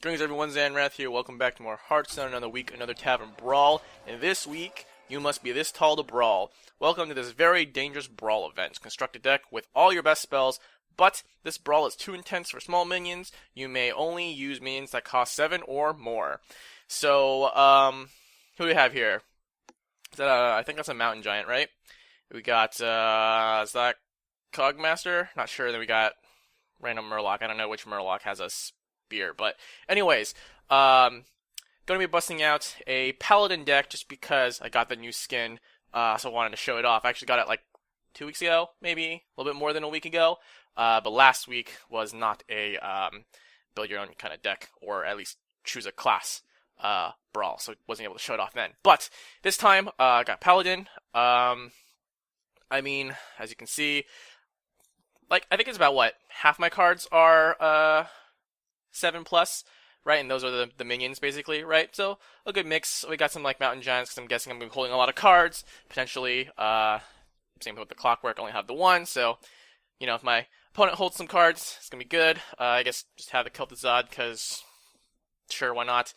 Greetings everyone, Zannrath here. Welcome back to more Hearthstone. Another week, another Tavern Brawl. And this week, you must be this tall to brawl. Welcome to this very dangerous brawl event. Construct a deck with all your best spells, but this brawl is too intense for small minions. You may only use minions that cost 7 or more. So, who do we have here? Is that I think that's a mountain giant, right? We got, is that Cogmaster? Not sure. Then we got random Murloc. I don't know which Murloc has a spear, but anyways, gonna be busting out a Paladin deck just because I got the new skin, so I wanted to show it off. I actually got it like 2 weeks ago, maybe a little bit more than a week ago, but last week was not a build your own kind of deck, or at least choose a class brawl, so wasn't able to show it off then. But this time, I got Paladin. I mean, as you can see, like, I think it's about, what, half my cards are 7+, right? And those are the minions, basically, right? So, a good mix. We got some, like, mountain giants, because I'm guessing I'm going to be holding a lot of cards, potentially. Same with the clockwork, I only have the one, so, you know, if my opponent holds some cards, it's going to be good. I guess just have the Kel'Thuzad, because, sure, why not?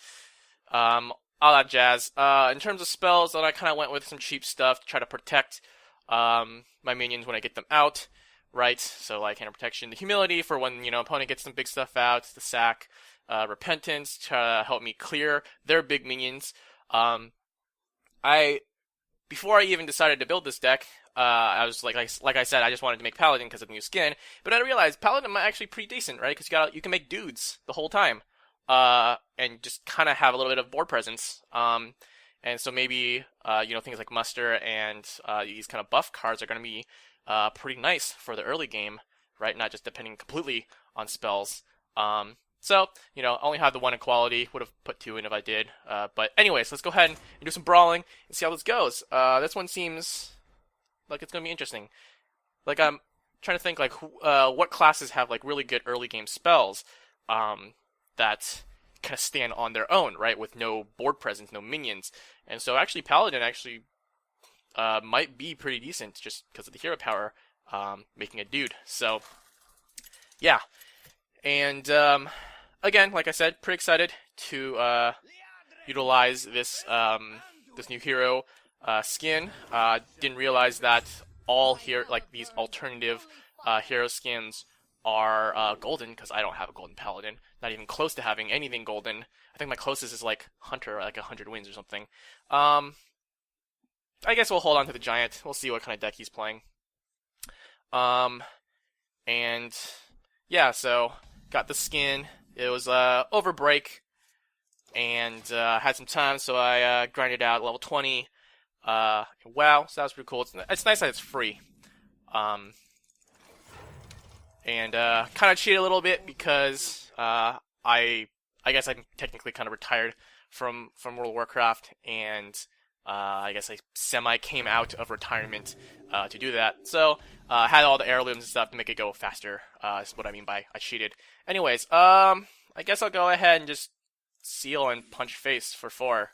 All that jazz. In terms of spells, then I kind of went with some cheap stuff to try to protect my minions when I get them out. Right, so like hand of protection, the humility for when, you know, opponent gets some big stuff out, the sack, repentance to help me clear their big minions. Before I even decided to build this deck, I was like I said, I just wanted to make Paladin because of the new skin, but I realized Paladin might actually pretty decent, right? Because you can make dudes the whole time, and just kind of have a little bit of board presence. And so maybe you know, things like muster and these kind of buff cards are going to be pretty nice for the early game, right? Not just depending completely on spells. So, you know, I only have the one equality. Would have put 2 in if I did. But anyways, let's go ahead and do some brawling and see how this goes. This one seems like it's going to be interesting. Like, I'm trying to think, like, what classes have, like, really good early game spells that kind of stand on their own, right? With no board presence, no minions. And so, actually, Paladin actually might be pretty decent just because of the hero power, making a dude. So, yeah. And, again, like I said, pretty excited to utilize this this new hero skin. Didn't realize that all here, like these alternative hero skins are golden, because I don't have a golden Paladin. Not even close to having anything golden. I think my closest is like Hunter, like 100 wins or something. I guess we'll hold on to the giant. We'll see what kind of deck he's playing. And yeah, so got the skin. It was over break, and had some time, so I grinded out level 20. Wow, so that was pretty cool. It's nice that it's free. And kind of cheated a little bit because I guess I'm technically kind of retired from World of Warcraft, and I guess I semi came out of retirement to do that. So, had all the heirlooms and stuff to make it go faster, is what I mean by I cheated. Anyways, I guess I'll go ahead and just seal and punch face for 4,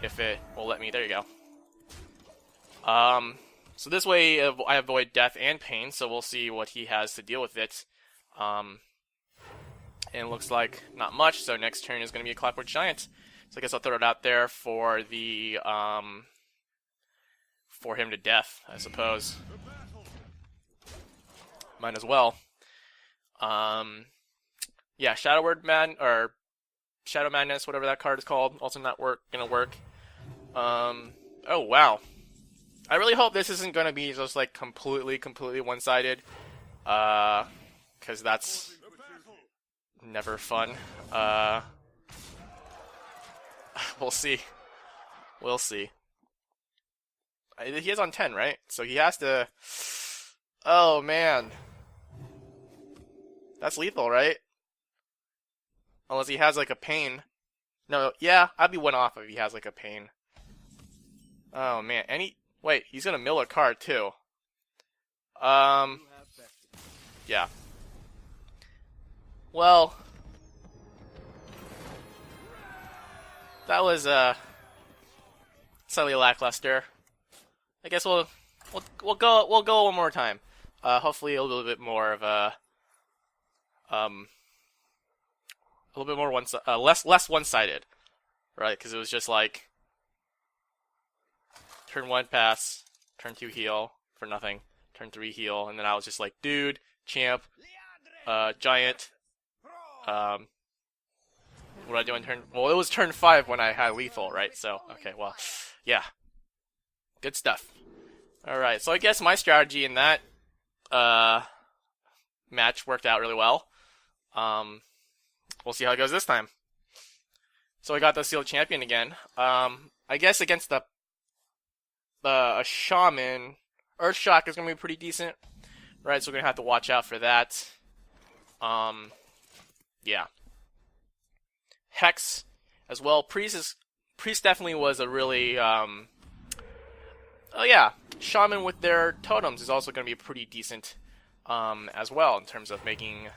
if it will let me. There you go. So this way I avoid death and pain, so we'll see what he has to deal with it. And it looks like not much, so next turn is going to be a Clockwork Giant. So I guess I'll throw it out there for the, for him to death, I suppose. Might as well. Yeah, Shadow Madness, whatever that card is called, also not gonna work. Oh, wow. I really hope this isn't gonna be just, like, completely one-sided. Because that's never fun. We'll see. We'll see. He is on 10, right? So he has to... Oh, man. That's lethal, right? Unless he has, like, a pain. No, yeah, I'd be 1 off if he has, like, a pain. Oh, man. And he... Wait, he's gonna mill a card, too. Yeah. Well... That was, slightly lackluster. I guess we'll go one more time. Hopefully a little bit more of a a little bit more less one-sided, right? Because it was just like turn 1 pass, turn 2 heal for nothing, turn 3 heal, and then I was just like, dude, champ, giant. What did I do in turn? Well, it was turn 5 when I had lethal, right? So okay, well, yeah, good stuff. All right, so I guess my strategy in that match worked out really well. We'll see how it goes this time. So I got the sealed champion again. I guess against a shaman, Earthshock is gonna be pretty decent, right? So we're gonna have to watch out for that. Yeah. Hex as well. Priest definitely was a really oh yeah, shaman with their totems is also gonna be pretty decent as well in terms of making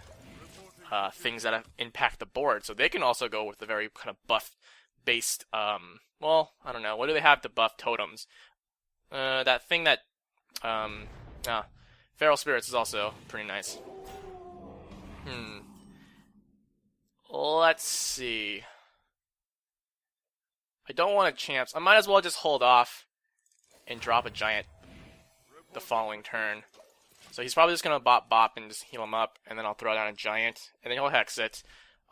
things that impact the board. So they can also go with the very kind of buff-based, well, I don't know. What do they have to buff totems? That thing that, Feral Spirits is also pretty nice. Let's see. I don't want to champs. I might as well just hold off and drop a giant the following turn. So he's probably just going to bop and just heal him up, and then I'll throw down a giant, and then he'll hex it.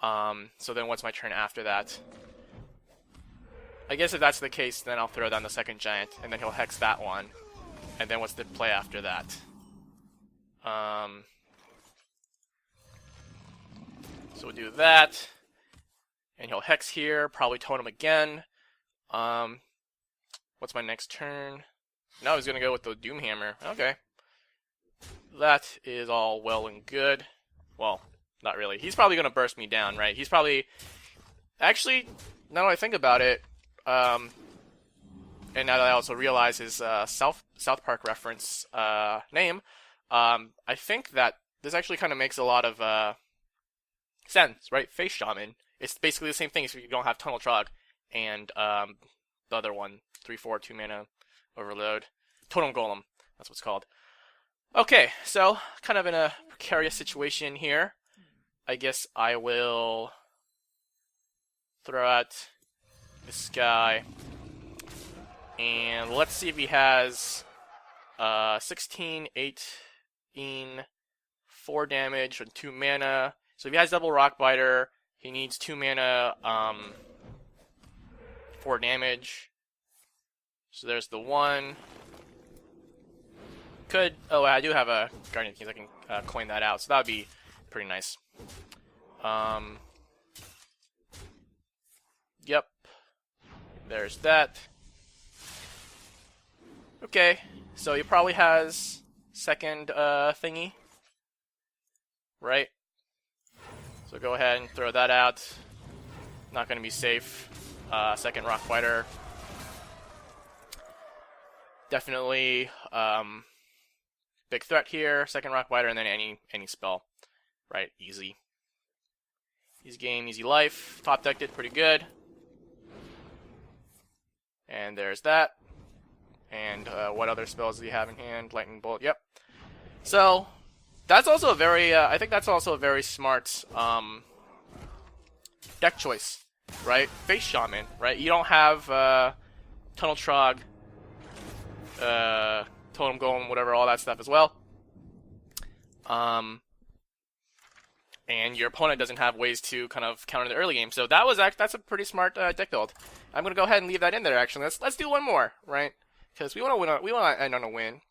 So then what's my turn after that? I guess if that's the case, then I'll throw down the second giant, and then he'll hex that one. And then what's the play after that? So we'll do that. And he'll hex here, probably totem again. What's my next turn? No, he's going to go with the Doomhammer. Okay. That is all well and good. Well, not really. He's probably going to burst me down, right? He's probably... Actually, now that I think about it, and now that I also realize his South Park reference name, I think that this actually kind of makes a lot of sense, right? Face Shaman. It's basically the same thing if you don't have Tunnel Trog and the other one, 3/4, 2 mana overload. Totem Golem, that's what's called. Okay, so kind of in a precarious situation here. I guess I will throw out this guy. And let's see if he has 16, 18, 4 damage and 2 mana. So if he has double Rockbiter, he needs 2 mana, 4 damage. So there's the one. Oh, I do have a Guardian Keys. I can coin that out. So that would be pretty nice. Yep. There's that. Okay. So he probably has second thingy. Right? So go ahead and throw that out. Not going to be safe. Second Rockbiter. Definitely big threat here. Second Rockbiter, and then any spell. Right? Easy. Easy game, easy life. Top deck did pretty good. And there's that. And what other spells do you have in hand? Lightning Bolt. Yep. So that's also a very, I think that's also a very smart deck choice, right? Face Shaman, right? You don't have Tunnel Trog, Totem Golem, whatever, all that stuff as well. And your opponent doesn't have ways to kind of counter the early game. So that's a pretty smart deck build. I'm gonna go ahead and leave that in there. Actually, let's do one more, right? Because we want to win. We want to end on a win.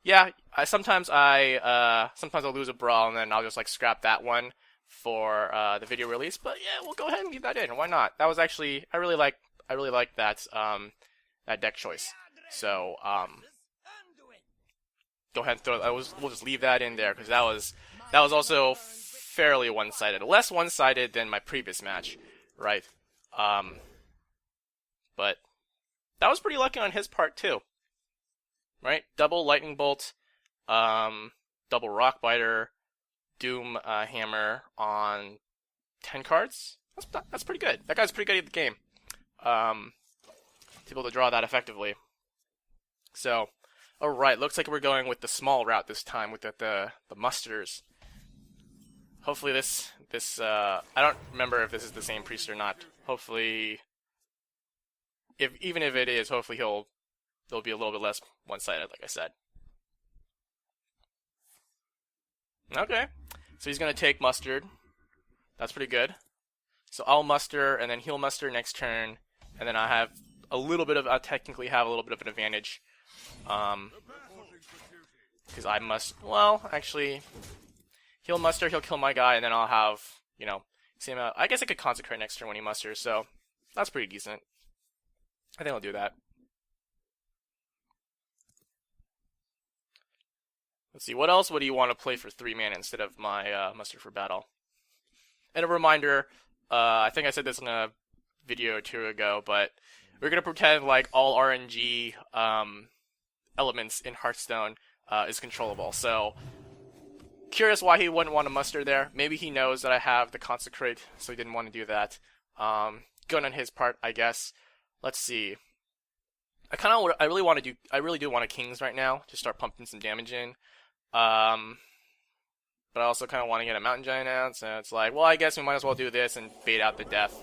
Yeah, sometimes I'll lose a brawl and then I'll just like scrap that one for the video release. But yeah, we'll go ahead and leave that in. Why not? That was actually I really like that that deck choice. So go ahead and throw. We'll just leave that in there because that was also fairly one-sided, less one-sided than my previous match, right? But that was pretty lucky on his part too, right? Double Lightning Bolt, double Rockbiter, Doom Hammer on 10 cards. That's pretty good. That guy's pretty good at the game. To be able to draw that effectively. So, alright, looks like we're going with the small route this time with the musters. Hopefully this I don't remember if this is the same priest or not. Hopefully, even if it is, hopefully there'll be a little bit less one-sided, like I said. Okay, so he's gonna take mustard. That's pretty good. So I'll muster and then he'll muster next turn, and then I have I technically have a little bit of an advantage. Because I must, well, actually, he'll muster, he'll kill my guy, and then I'll have, you know, same amount. I guess I could consecrate next turn when he musters, so that's pretty decent. I think I'll do that. Let's see, what else would you want to play for 3 mana instead of my muster for battle? And a reminder, I think I said this in a video or two ago, but we're going to pretend like all RNG elements in Hearthstone is controllable. So, curious why he wouldn't want to muster there. Maybe he knows that I have the consecrate, so he didn't want to do that. Good on his part, I guess. Let's see. I really do want a Kings right now to start pumping some damage in. But I also kind of want to get a Mountain Giant out, so it's like, well, I guess we might as well do this and bait out the death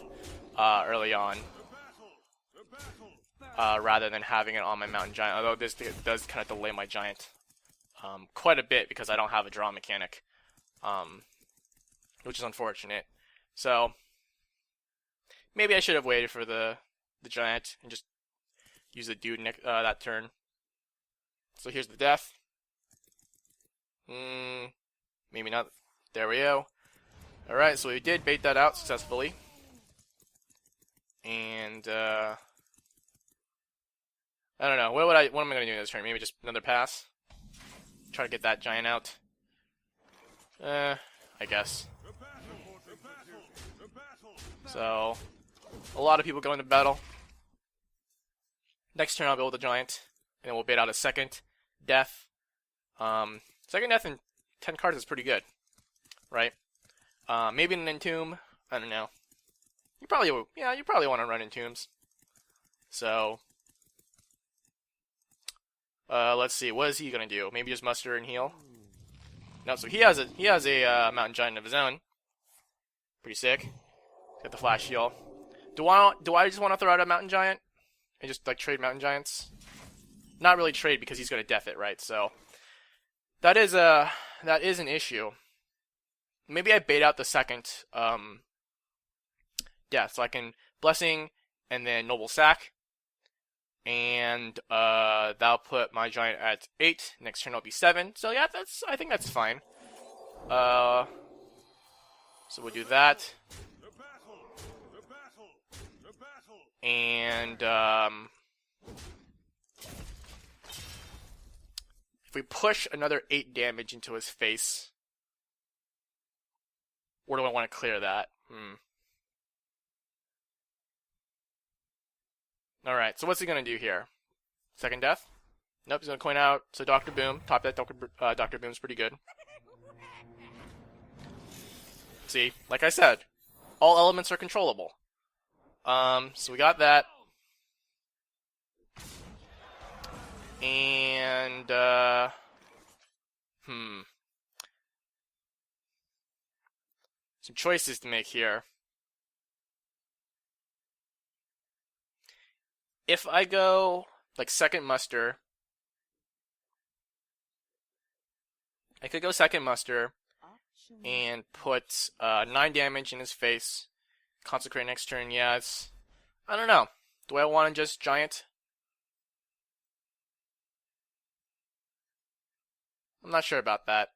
early on. Rather than having it on my Mountain Giant, although this does kind of delay my Giant quite a bit because I don't have a draw mechanic, which is unfortunate. So maybe I should have waited for the Giant and just use the dude that turn. So here's the death. Maybe not. There we go. Alright, so we did bait that out successfully. And I don't know. What am I gonna do this turn? Maybe just another pass? Try to get that Giant out. I guess. So a lot of people go into battle. Next turn I'll build a Giant, and then we'll bait out a second death. Second death in 10 cards is pretty good, right? Maybe an Entomb. I don't know. You probably want to run Entombs. So let's see. What is he gonna do? Maybe just muster and heal. No, so he has a Mountain Giant of his own. Pretty sick. Got the flash heal. Do I just want to throw out a Mountain Giant and just like trade Mountain Giants? Not really trade because he's gonna death it, right? So that is an issue. Maybe I bait out the second death, so I can Blessing and then Noble Sack, and that'll put my Giant at 8. Next turn will be 7. So yeah, I think that's fine. So we'll do that, and if we push another 8 damage into his face, or do I want to clear that? Alright, so what's he going to do here? Second death? Nope, he's going to coin out. So Dr. Boom. Top that Dr. Boom's pretty good. See, like I said, all elements are controllable. So we got that. And, some choices to make here. If I go, like, second muster, I could go second muster and put 9 damage in his face. Consecrate next turn, yeah, I don't know. Do I want to just Giant? I'm not sure about that.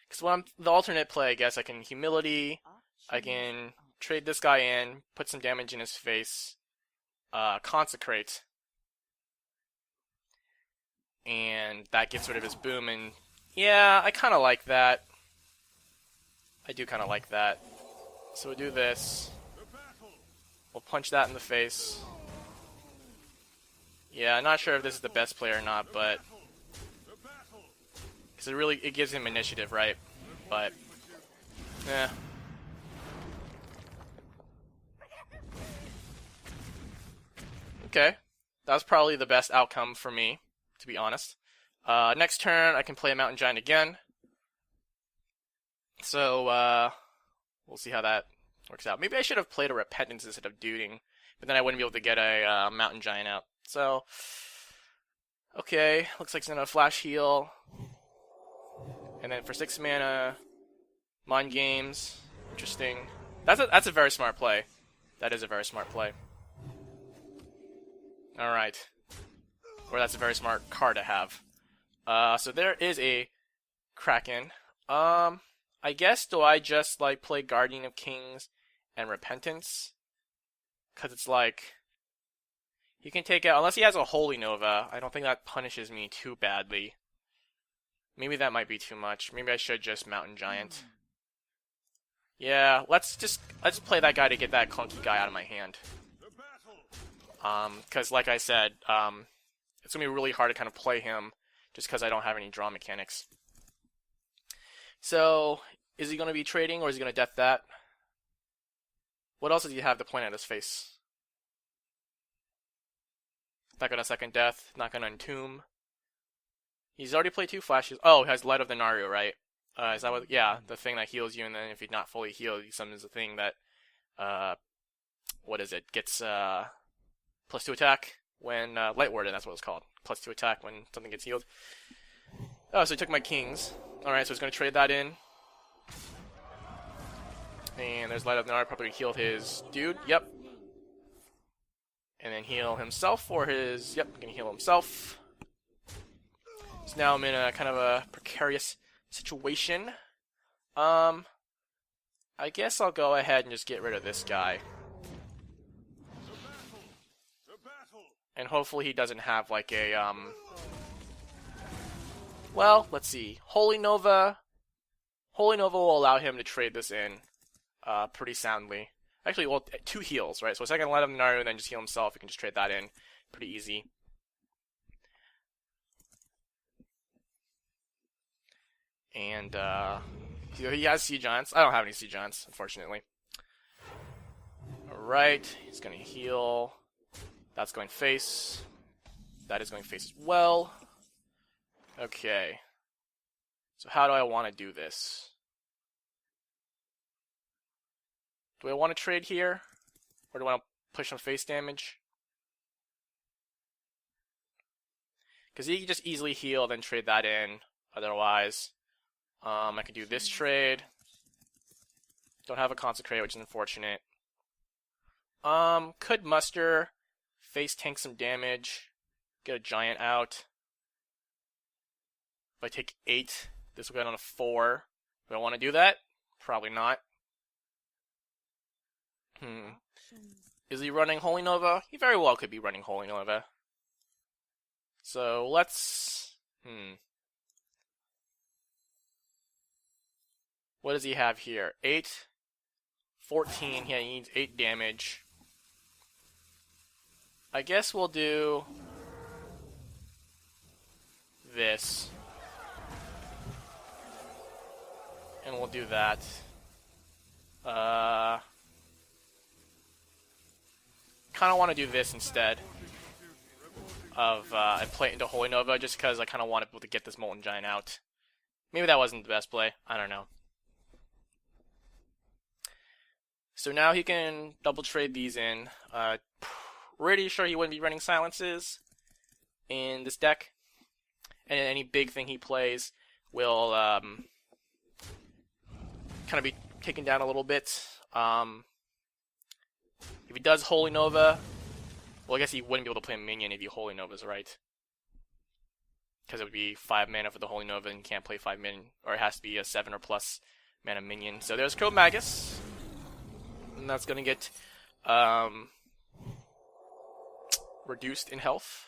Because when I'm the alternate play, I guess I can Humility, I can trade this guy in, put some damage in his face, Consecrate, and that gets rid of his boom, and yeah, I kind of like that. I do kind of like that. So we'll do this. We'll punch that in the face. Yeah, I'm not sure if this is the best play or not, but because it gives him initiative, right? But okay, that was probably the best outcome for me, to be honest. Next turn, I can play a Mountain Giant again. So, we'll see how that works out. Maybe I should have played a Repentance instead of Duding, but then I wouldn't be able to get a Mountain Giant out. So, okay, looks like he's gonna Flash Heal. And then for 6 mana, Mind Games. Interesting. That's a very smart play. That is a very smart play. Alright. Or that's a very smart card to have. So there is a Kraken. I guess, do I just, like, play Guardian of Kings and Repentance? Because it's like, he can take out, unless he has a Holy Nova, I don't think that punishes me too badly. Maybe that might be too much. Maybe I should just Mountain Giant. Yeah, let's play that guy to get that clunky guy out of my hand. Because like I said, it's going to be really hard to kind of play him just because I don't have any draw mechanics. So, is he going to be trading or is he going to death that? What else does he have to point at his face? Not going to second death, not going to entomb. He's already played 2 flashes. Oh, he has Light of the Naru, right? Is that what? Yeah, the thing that heals you, and then if he's not fully healed, he summons the thing that, what is it? Gets, +2 attack when, Light Warden, that's what it's called. +2 attack when something gets healed. Oh, so he took my kings. Alright, so he's going to trade that in. And there's Light of the Naru, probably healed his dude. Yep. And then heal himself, or his, yep, gonna heal himself. So now I'm in a kind of a precarious situation. I guess I'll go ahead and just get rid of this guy. And hopefully he doesn't have like a, well, let's see. Holy Nova. Holy Nova will allow him to trade this in pretty soundly. Actually, well, 2 heals, right? So a second Light of the Naru and then just heal himself. You can just trade that in. Pretty easy. And, he has Sea Giants. I don't have any Sea Giants, unfortunately. Alright, he's going to heal. That's going face. That is going face as well. Okay. So how do I want to do this? Do I want to trade here? Or do I want to push some face damage? Because he can just easily heal, then trade that in. Otherwise, I could do this trade. Don't have a Consecrate, which is unfortunate. Could muster, face tank some damage, get a Giant out. If I take 8, this will go down to 4. Do I want to do that? Probably not. Is he running Holy Nova? He very well could be running Holy Nova. So let's... What does he have here? 8, 14. Yeah, he needs 8 damage. I guess we'll do this. And we'll do that. Kind of want to do this instead of and play it into Holy Nova, just because I kind of want to be able to get this Molten Giant out. Maybe that wasn't the best play. I don't know. So now he can double trade these in. Pretty sure he wouldn't be running Silences in this deck, and any big thing he plays will kind of be taken down a little bit. If he does Holy Nova, well, I guess he wouldn't be able to play a minion if he Holy Nova's, right? Because it would be 5 mana for the Holy Nova, and you can't play 5 minion, or it has to be a 7 or plus mana minion. So there's Code Magus, and that's gonna get reduced in health.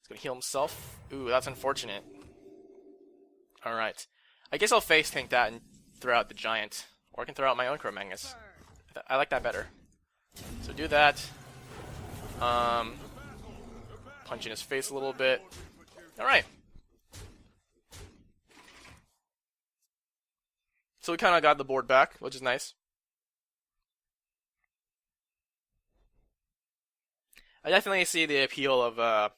He's gonna heal himself. Ooh, that's unfortunate. Alright. I guess I'll face tank that and throw out the Giant. Or I can throw out my own Code Magus. I like that better. So do that. Punch in his face a little bit. Alright. So we kind of got the board back, which is nice. I definitely see the appeal of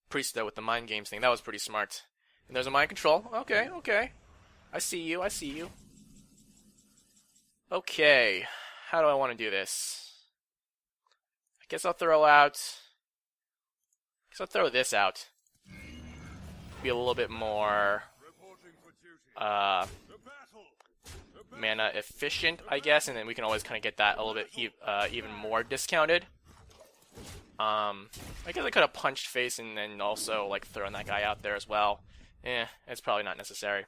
Priest, though, with the mind games thing, that was pretty smart. And there's a mind control. Okay, okay. I see you, I see you. Okay, how do I want to do this? I guess I'll throw this out. Be a little bit more mana efficient, I guess, and then we can always kind of get that a little bit even more discounted. I guess I could have punched face and then also like thrown that guy out there as well. It's probably not necessary.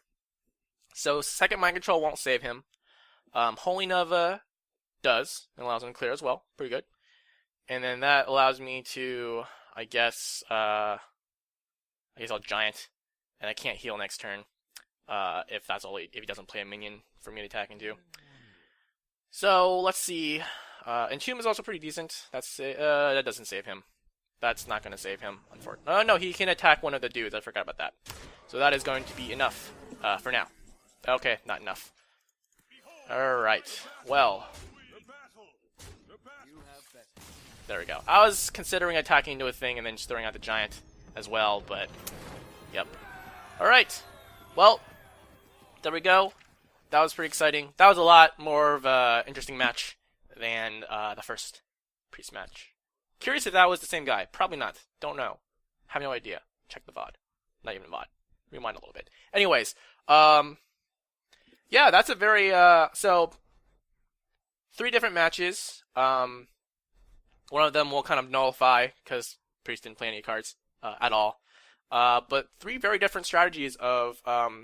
So second mind control won't save him. Holy Nova does, and allows him to clear as well. Pretty good. And then that allows me to, I guess I'll giant, and I can't heal next turn if he doesn't play a minion for me to attack into. So let's see. Entomb is also pretty decent. That doesn't save him. That's not going to save him, unfortunately. Oh no, he can attack one of the dudes. I forgot about that. So that is going to be enough for now. Okay, not enough. Alright, well. There we go. I was considering attacking into a thing and then just throwing out the giant as well, but yep. Alright, well, there we go. That was pretty exciting. That was a lot more of an interesting match than the first Priest match. Curious if that was the same guy. Probably not. Don't know. Have no idea. Check the VOD. Not even VOD. Rewind a little bit. Anyways, yeah, that's a very, so, 3 different matches. One of them will kind of nullify, because Priest didn't play any cards, at all. But 3 very different strategies of, how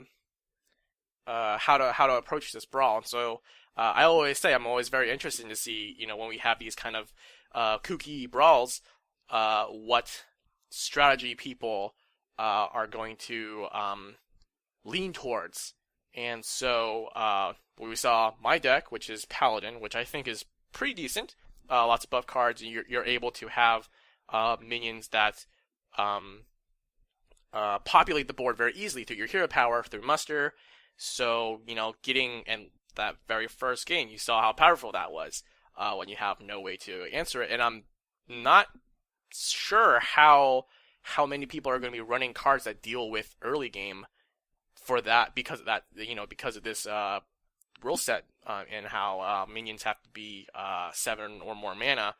to approach this brawl. And so, I always say I'm always very interested to see, when we have these kind of, kooky brawls, what strategy people, are going to, lean towards. And so, we saw my deck, which is Paladin, which I think is pretty decent. Lots of buff cards, and you're able to have minions that populate the board very easily through your hero power, through muster. So, getting in that very first game, you saw how powerful that was when you have no way to answer it. And I'm not sure how many people are going to be running cards that deal with early game for that, because of that, because of this rule set, and how minions have to be 7 or more mana.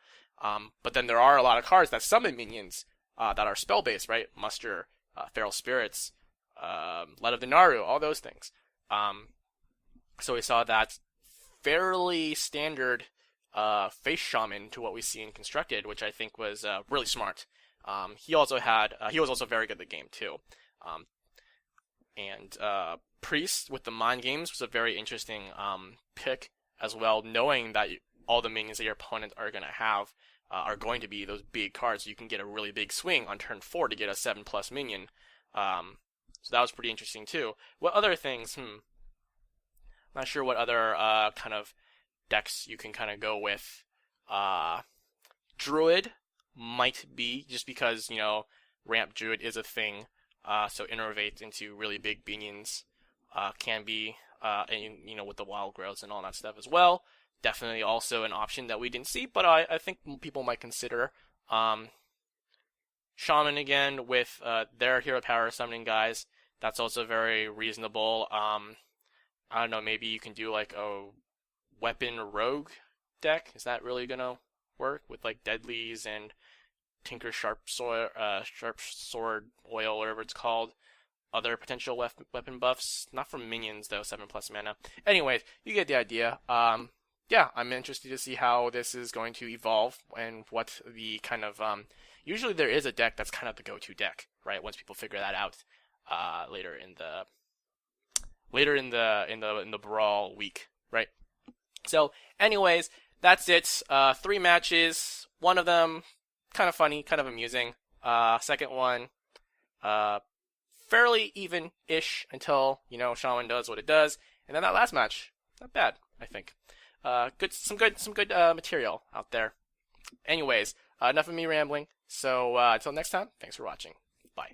But then there are a lot of cards that summon minions that are spell based, right? Muster, Feral Spirits, Light of the Naru, all those things. So we saw that fairly standard face shaman to what we see in Constructed, which I think was really smart. He was also very good at the game too. And Priest with the mind games was a very interesting pick as well, knowing that all the minions that your opponent are going to have are going to be those big cards. So you can get a really big swing on turn 4 to get a 7+ minion. So that was pretty interesting too. What other things? Not sure what other kind of decks you can kind of go with. Druid might be, just because, ramp Druid is a thing. So innovate into really big minions can be, and with the wild growths and all that stuff as well. Definitely also an option that we didn't see, but I think people might consider. Shaman again with their hero power summoning guys. That's also very reasonable. I don't know, maybe you can do like a weapon rogue deck. Is that really gonna work with like deadlies and Tinker Sharp Sword Oil, whatever it's called? Other potential weapon buffs, not from minions though, 7+ mana. Anyways, you get the idea. Yeah, I'm interested to see how this is going to evolve and what the kind of usually there is a deck that's kind of the go-to deck, right? Once people figure that out later in the brawl week, right? So, anyways, that's it. 3 matches. One of them kind of funny, kind of amusing. Second one, fairly even-ish until, Shaman does what it does. And then that last match, not bad, I think. Some good material out there. Anyways, enough of me rambling. So, until next time, thanks for watching. Bye.